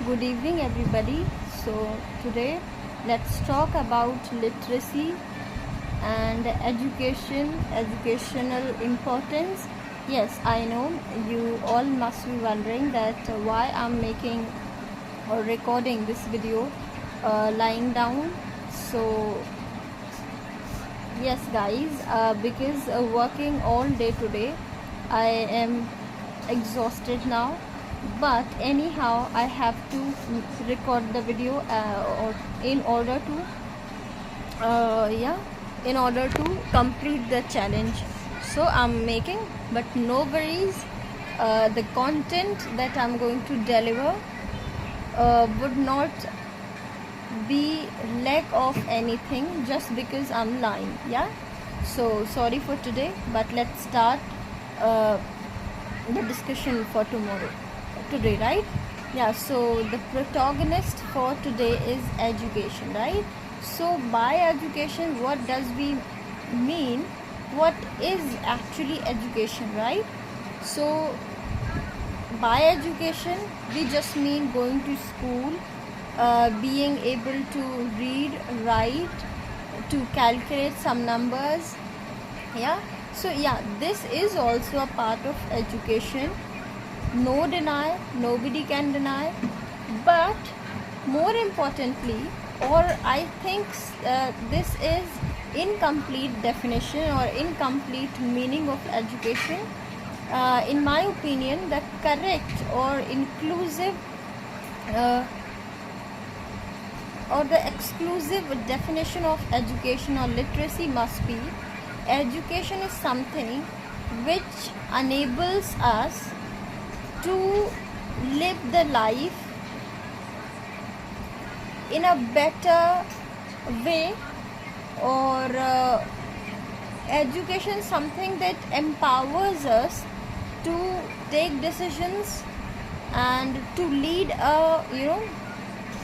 Good evening, everybody. So, today let's talk about literacy and educational importance. Yes, I know you all must be wondering that why I'm making or recording this video lying down. So, yes, guys, because working all day today, I am exhausted now, but anyhow I have to record the video or in order to in order to complete the challenge. So I'm making, but no worries, the content that I'm going to deliver would not be lack of anything just because I'm lying. Yeah, so sorry for today, but let's start uh, the discussion for today, right? Yeah, so the protagonist for today is education, right? So by education, what does we mean? What is actually education, right? So by education, we just mean going to school, being able to read, write, to calculate some numbers. Yeah, so yeah, this is also a part of education. No deny, nobody can deny, but more importantly, or I think this is incomplete definition or incomplete meaning of education. In my opinion, the correct or inclusive uh, or the exclusive definition of education or literacy must be: education is something which enables us to live the life in a better way, or education is something that empowers us to take decisions and to lead a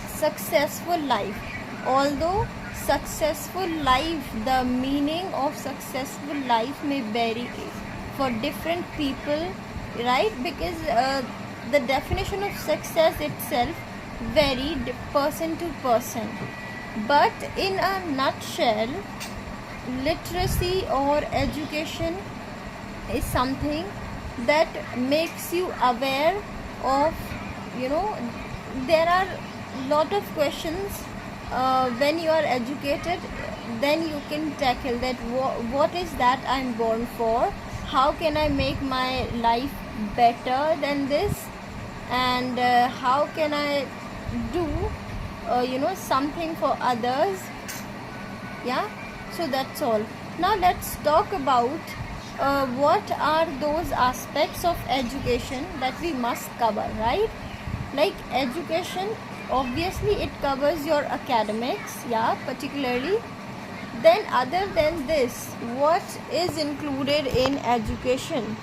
successful life. Although successful life, the meaning of successful life may vary for different people, right? Because the definition of success itself vary person to person. But in a nutshell, literacy or education is something that makes you aware of, there are lot of questions when you are educated, then you can tackle that what is that I'm born for, how can I make my life better than this, and how can I do something for others. Yeah, so that's all. Now let's talk about what are those aspects of education that we must cover, right? Like education, obviously it covers your academics, yeah, particularly. Then other than this, what is included in education?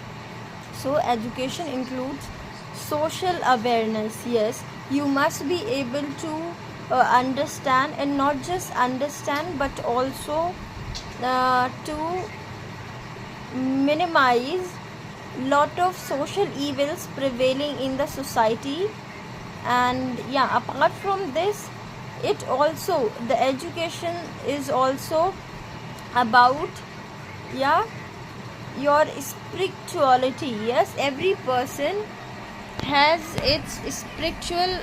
So education includes social awareness. Yes, you must be able to understand, and not just understand, but also to minimize lot of social evils prevailing in the society. And yeah, apart from this, it also, the education is also about, yeah, your spirituality. Yes, every person has its spiritual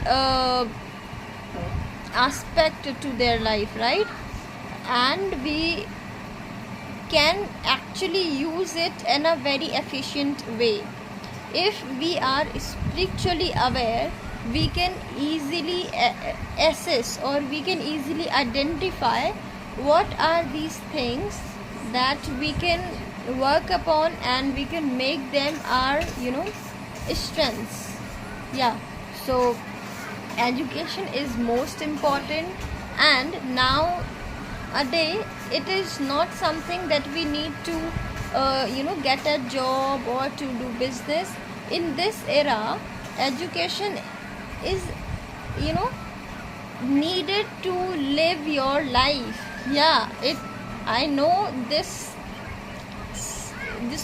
aspect to their life, right? And we can actually use it in a very efficient way. If we are spiritually aware, we can easily assess, or we can easily identify what are these things that we can work upon, and we can make them our strengths. Yeah, so education is most important, and now a day it is not something that we need to get a job or to do business. In this era, education is needed to live your life. Yeah, I know this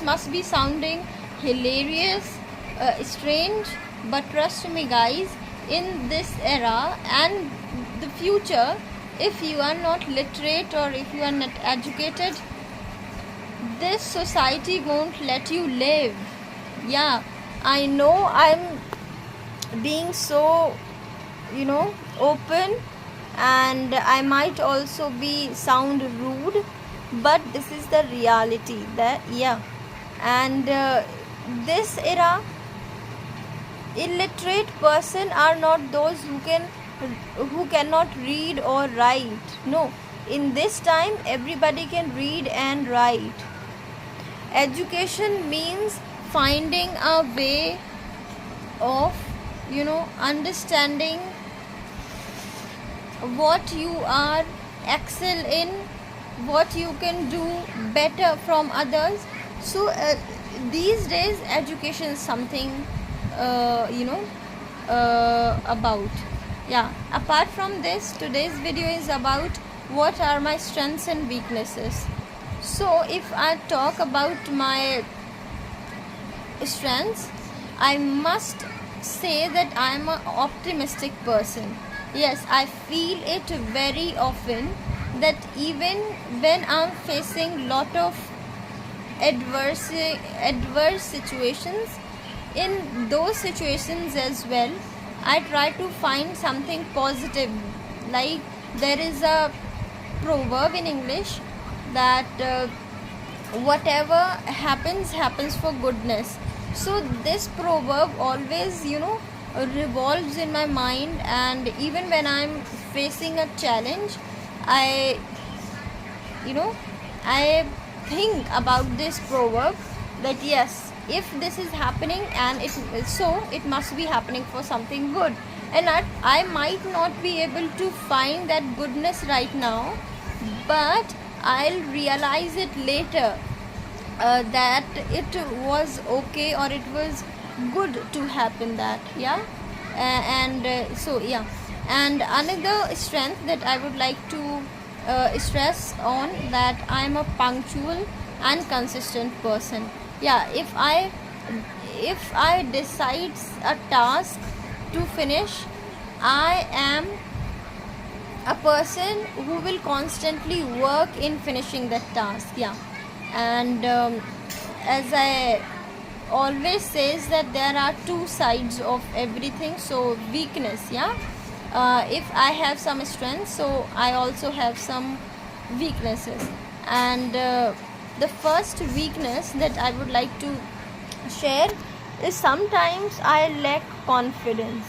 must be sounding hilarious, strange, but trust me guys, in this era and the future, if you are not literate or if you are not educated, this society won't let you live. Yeah, I know I'm being so, open, and I might also be sound rude, but this is the reality. That and this era, illiterate person are not those who cannot read or write. No, in this time everybody can read and write. Education means finding a way of understanding what you are excel in, what you can do better from others. So these days education is something about. Apart from this, today's video is about what are my strengths and weaknesses. So if I talk about my strengths, I must say that I am an optimistic person. Yes, I feel it very often that even when I'm facing lot of adverse situations, in those situations as well, I try to find something positive. Like there is a proverb in English that whatever happens for goodness. So this proverb always revolves in my mind, and even when I'm facing a challenge, I think about this proverb that yes, if this is happening and it must be happening for something good, and I might not be able to find that goodness right now, but I'll realize it later, that it was okay or it was good to happen that. And another strength that I would like to stress on, that I am a punctual and consistent person. If I decide a task to finish, I am a person who will constantly work in finishing that task. And as I always says that there are two sides of everything. So weakness, if I have some strengths, so I also have some weaknesses. And the first weakness that I would like to share is sometimes I lack confidence.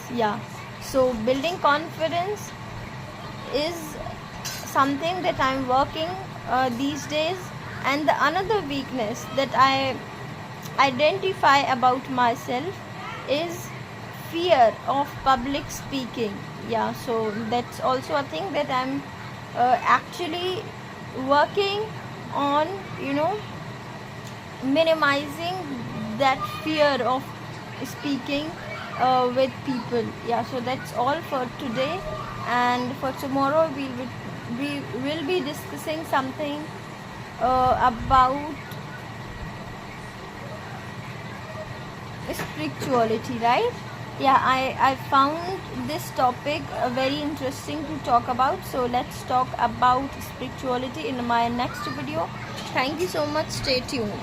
So building confidence is something that I'm working these days. And the another weakness that I identify about myself is fear of public speaking. So that's also a thing that I'm actually working on, minimizing that fear of speaking with people. So that's all for today, and for tomorrow we will be discussing something about spirituality, right? I found this topic very interesting to talk about. So let's talk about spirituality in my next video. Thank you so much. Stay tuned.